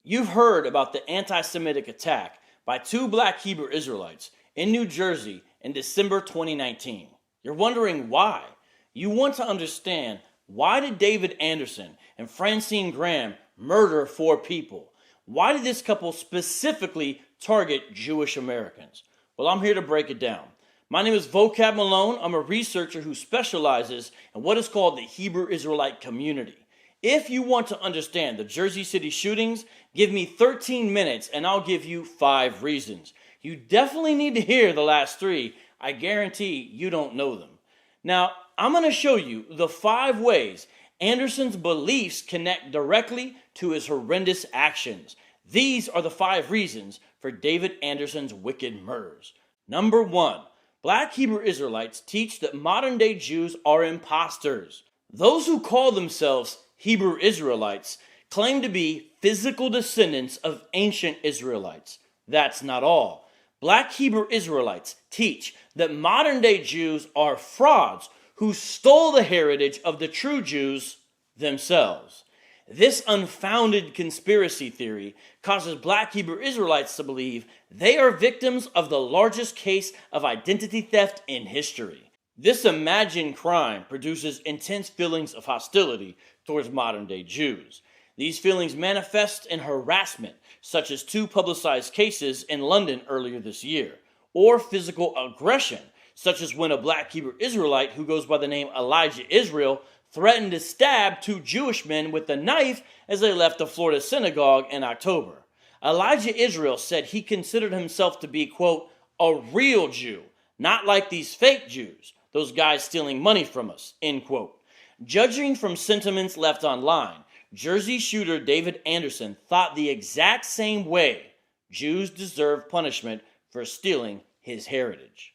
You've heard about the anti-Semitic attack by two Black Hebrew Israelites in New Jersey in December 2019. You're wondering why. You want to understand, why did David Anderson and Francine Graham murder 4 people? Why did this couple specifically target Jewish Americans? Well, I'm here to break it down. My name is Vocab Malone. I'm a researcher who specializes in what is called the Hebrew Israelite community. If you want to understand the Jersey City shootings, give me 13 minutes and I'll give you 5 reasons. You definitely need to hear the last 3. I guarantee you don't know them. Now, I'm going to show you the 5 ways Anderson's beliefs connect directly to his horrendous actions. These are the 5 reasons for David Anderson's wicked murders. Number 1, Black Hebrew Israelites teach that modern-day Jews are imposters. Those who call themselves Hebrew Israelites claim to be physical descendants of ancient Israelites. That's not all. Black Hebrew Israelites teach that modern-day Jews are frauds who stole the heritage of the true Jews themselves. This unfounded conspiracy theory causes Black Hebrew Israelites to believe they are victims of the largest case of identity theft in history. This imagined crime produces intense feelings of hostility towards modern-day Jews. These feelings manifest in harassment, such as 2 publicized cases in London earlier this year, or physical aggression, such as when a Black Hebrew Israelite who goes by the name Elijah Israel threatened to stab 2 Jewish men with a knife as they left the Florida synagogue in October. Elijah Israel said he considered himself to be, quote, a real Jew, not like these fake Jews, those guys stealing money from us, end quote. Judging from sentiments left online, Jersey shooter David Anderson thought the exact same way Jews deserve punishment for stealing his heritage.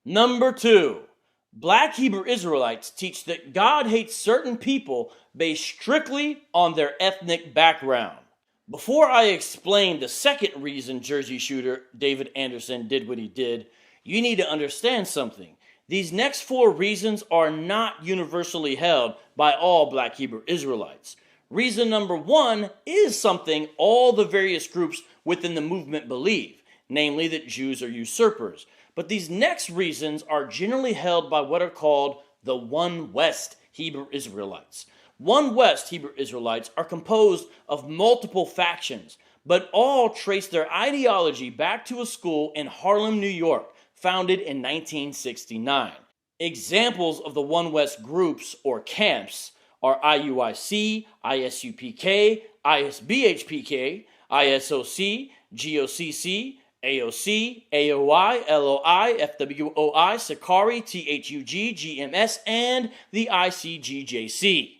Number 2, Black Hebrew Israelites teach that God hates certain people based strictly on their ethnic background. Before I explain the second reason Jersey shooter David Anderson did what he did, you need to understand something. These next 4 reasons are not universally held by all Black Hebrew Israelites. Reason number 1 is something all the various groups within the movement believe, namely that Jews are usurpers. But these next reasons are generally held by what are called the One West Hebrew Israelites. One West Hebrew Israelites are composed of multiple factions, but all trace their ideology back to a school in Harlem, New York, founded in 1969. Examples of the One West groups or camps are IUIC, ISUPK, ISBHPK, ISOC, GOCC, AOC, AOI, LOI, FWOI, Sakari, THUG, GMS, and the ICGJC.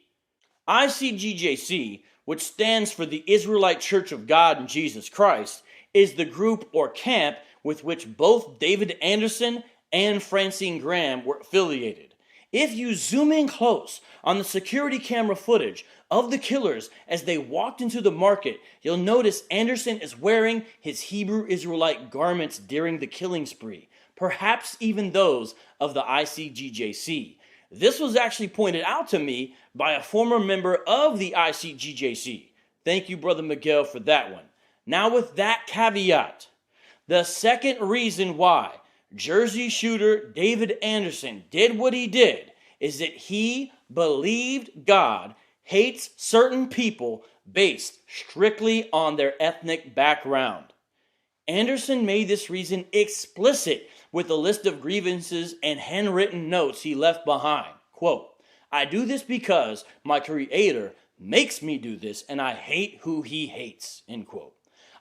ICGJC, which stands for the Israelite Church of God in Jesus Christ, is the group or camp with which both David Anderson and Francine Graham were affiliated. If you zoom in close on the security camera footage of the killers as they walked into the market, you'll notice Anderson is wearing his Hebrew Israelite garments during the killing spree, perhaps even those of the ICGJC. This was actually pointed out to me by a former member of the ICGJC. Thank you, Brother Miguel, for that one. Now, with that caveat, the second reason why Jersey shooter David Anderson did what he did is that he believed God hates certain people based strictly on their ethnic background. Anderson made this reason explicit with a list of grievances and handwritten notes he left behind. Quote, I do this because my Creator makes me do this and I hate who he hates, end quote.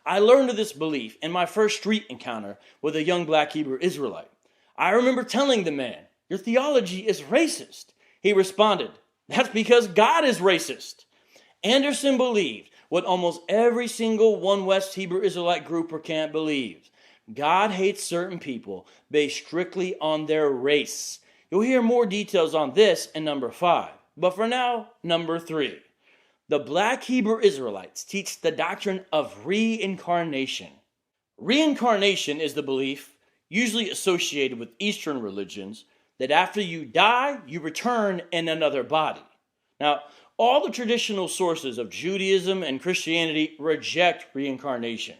I learned of this belief in my first street encounter with a young Black Hebrew Israelite. I remember telling the man, your theology is racist. He responded, that's because God is racist. Anderson believed what almost every single One West Hebrew Israelite group or camp believes. God hates certain people based strictly on their race. You'll hear more details on this in number 5. But for now, number 3. The Black Hebrew Israelites teach the doctrine of reincarnation. Reincarnation is the belief, usually associated with Eastern religions, that after you die, you return in another body. Now, All the traditional sources of Judaism and Christianity reject reincarnation.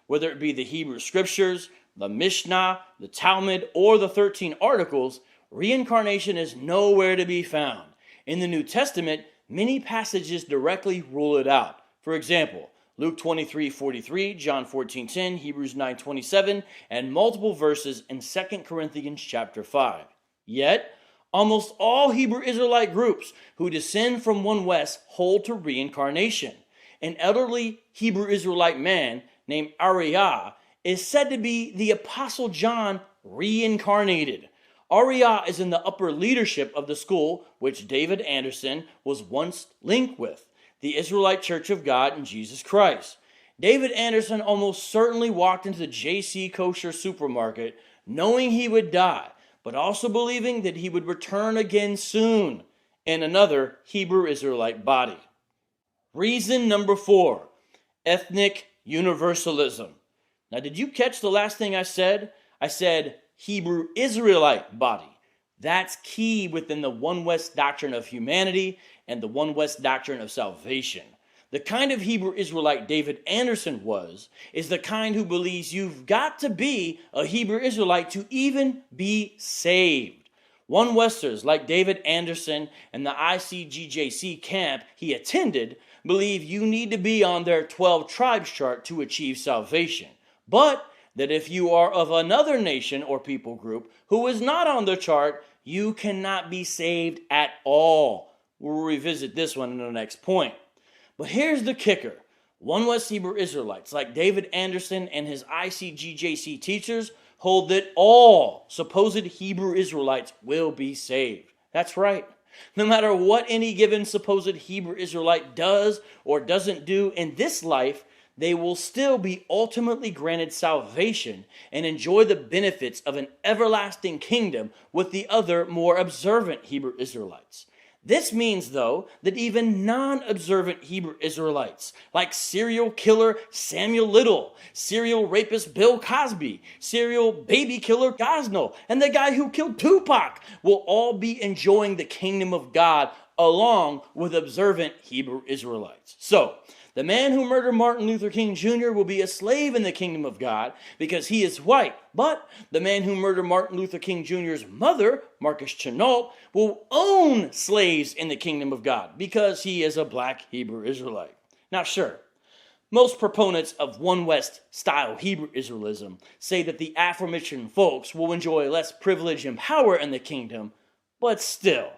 Whether it be the Hebrew Scriptures, the Mishnah, the Talmud, or the 13 Articles, reincarnation is nowhere to be found. In the New Testament, many passages directly rule it out. For example, Luke 23:43, John 14:10, Hebrews 9:27, and multiple verses in 2 Corinthians chapter 5. Yet, almost all Hebrew Israelite groups who descend from one West hold to reincarnation. An elderly Hebrew Israelite man named Ariah is said to be the Apostle John reincarnated. Ariah is in the upper leadership of the school which David Anderson was once linked with, the Israelite Church of God in Jesus Christ. David Anderson almost certainly walked into the J.C. Kosher supermarket knowing he would die, but also believing that he would return again soon in another Hebrew Israelite body. Reason number 4, ethnic universalism. Now, did you catch the last thing I said? I said Hebrew Israelite body. That's key within the One West doctrine of humanity and the One West doctrine of salvation. The kind of Hebrew Israelite David Anderson is the kind who believes you've got to be a Hebrew Israelite to even be saved. One Westers like David Anderson and the ICGJC camp he attended believe you need to be on their 12 tribes chart to achieve salvation. But that if you are of another nation or people group who is not on the chart, you cannot be saved at all. We'll revisit this one in the next point. But here's the kicker. One West Hebrew Israelites like David Anderson and his ICGJC teachers hold that all supposed Hebrew Israelites will be saved. That's right. No matter what any given supposed Hebrew Israelite does or doesn't do in this life, they will still be ultimately granted salvation and enjoy the benefits of an everlasting kingdom with the other more observant Hebrew Israelites. This means, though, that even non-observant Hebrew Israelites, like serial killer Samuel Little, serial rapist Bill Cosby, serial baby killer Gosnell, and the guy who killed Tupac, will all be enjoying the kingdom of God along with observant Hebrew Israelites. So, the man who murdered Martin Luther King Jr. will be a slave in the kingdom of God because he is white. But the man who murdered Martin Luther King Jr.'s mother, Marcus Chenault, will own slaves in the kingdom of God because he is a black Hebrew Israelite. Now, sure, most proponents of One West style Hebrew Israelism say that the aforementioned folks will enjoy less privilege and power in the kingdom, but still,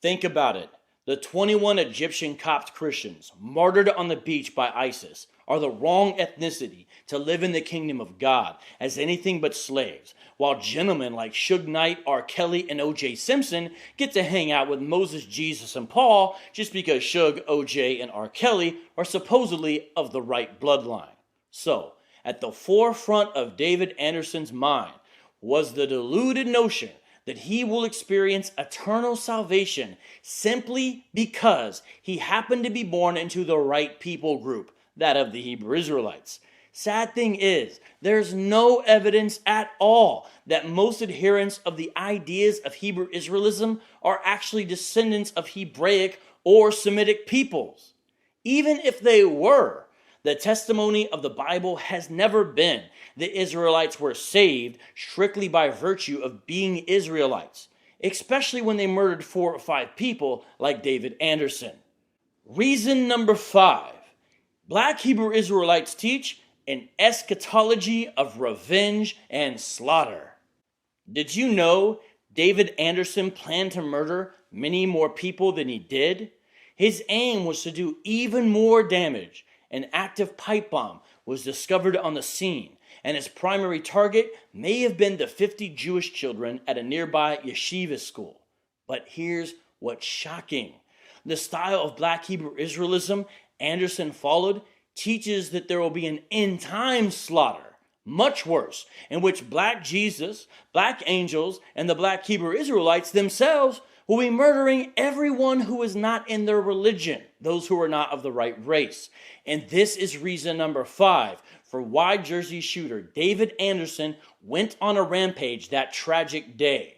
think about it. The 21 Egyptian Copt Christians martyred on the beach by ISIS are the wrong ethnicity to live in the kingdom of God as anything but slaves, while gentlemen like Suge Knight, R. Kelly, and O.J. Simpson get to hang out with Moses, Jesus, and Paul just because Suge, O.J., and R. Kelly are supposedly of the right bloodline. So, at the forefront of David Anderson's mind was the deluded notion that he will experience eternal salvation simply because he happened to be born into the right people group, that of the Hebrew Israelites. Sad thing is, there's no evidence at all that most adherents of the ideas of Hebrew Israelism are actually descendants of Hebraic or Semitic peoples. Even if they were, the testimony of the Bible has never been the Israelites were saved strictly by virtue of being Israelites, especially when they murdered 4 or 5 people like David Anderson. Reason number 5. Black Hebrew Israelites teach an eschatology of revenge and slaughter. Did you know David Anderson planned to murder many more people than he did? His aim was to do even more damage. An active pipe bomb was discovered on the scene, and his primary target may have been the 50 Jewish children at a nearby yeshiva school. But here's what's shocking. The style of Black Hebrew Israelism Anderson followed teaches that there will be an end-time slaughter, much worse, in which Black Jesus, Black angels, and the Black Hebrew Israelites themselves will be murdering everyone who is not in their religion, those who are not of the right race. And this is reason number 5 for why Jersey shooter David Anderson went on a rampage that tragic day.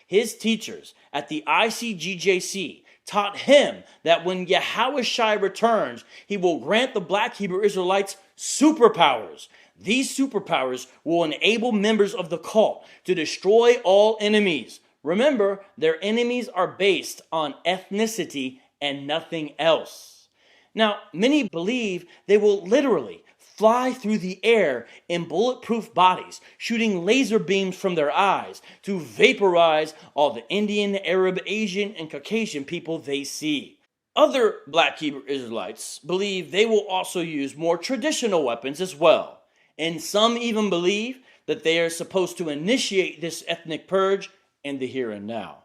His teachers at the ICGJC taught him that when Yahushua returns, he will grant the Black Hebrew Israelites superpowers. These superpowers will enable members of the cult to destroy all enemies. Remember, their enemies are based on ethnicity and nothing else. Now, many believe they will literally fly through the air in bulletproof bodies, shooting laser beams from their eyes to vaporize all the Indian, Arab, Asian, and Caucasian people they see. Other Black Hebrew Israelites believe they will also use more traditional weapons as well. And some even believe that they are supposed to initiate this ethnic purge in the here and now.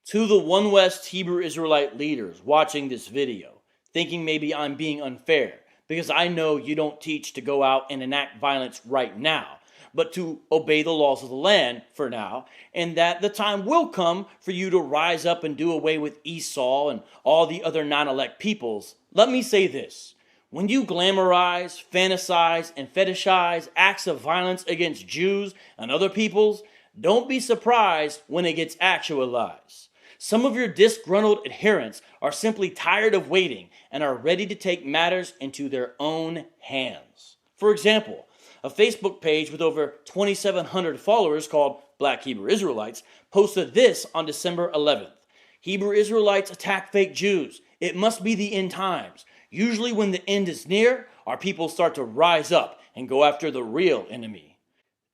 To the One West Hebrew Israelite leaders watching this video, thinking maybe I'm being unfair, because I know you don't teach to go out and enact violence right now, but to obey the laws of the land for now, and that the time will come for you to rise up and do away with Esau and all the other non-elect peoples. Let me say this. When you glamorize, fantasize, and fetishize acts of violence against Jews and other peoples, don't be surprised when it gets actualized. Some of your disgruntled adherents are simply tired of waiting and are ready to take matters into their own hands. For example, a Facebook page with over 2,700 followers called Black Hebrew Israelites posted this on December 11th. Hebrew Israelites attack fake Jews. It must be the end times. Usually when the end is near, our people start to rise up and go after the real enemy.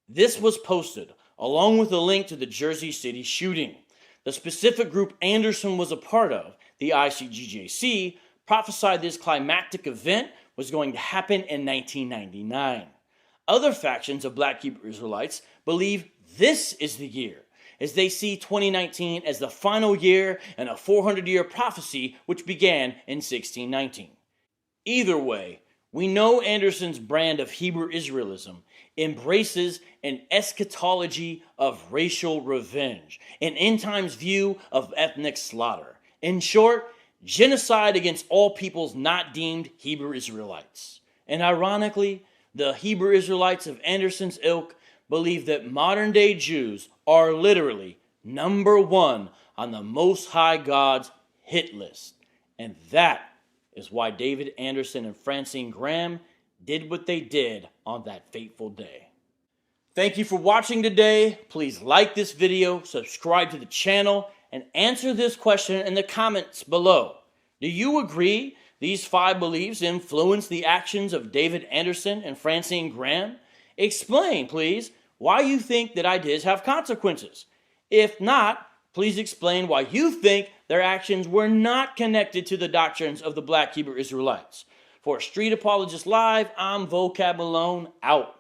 This was posted along with a link to the Jersey City shooting. The specific group Anderson was a part of, the ICGJC, prophesied this climactic event was going to happen in 1999. Other factions of Black Hebrew Israelites believe this is the year, as they see 2019 as the final year in a 400-year prophecy which began in 1619. Either way, we know Anderson's brand of Hebrew Israelism embraces an eschatology of racial revenge, an end-times view of ethnic slaughter. In short, genocide against all peoples not deemed Hebrew Israelites. And ironically, the Hebrew Israelites of Anderson's ilk believe that modern-day Jews are literally number one on the Most High God's hit list. And that is why David Anderson and Francine Graham did what they did on that fateful day. Thank you for watching today. Please like this video, subscribe to the channel, and answer this question in the comments below. Do you agree these 5 beliefs influence the actions of David Anderson and Francine Graham? Explain, please, why you think that ideas have consequences. If not, please explain why you think their actions were not connected to the doctrines of the Black Hebrew Israelites. For Street Apologist Live, I'm Vocab Malone, out.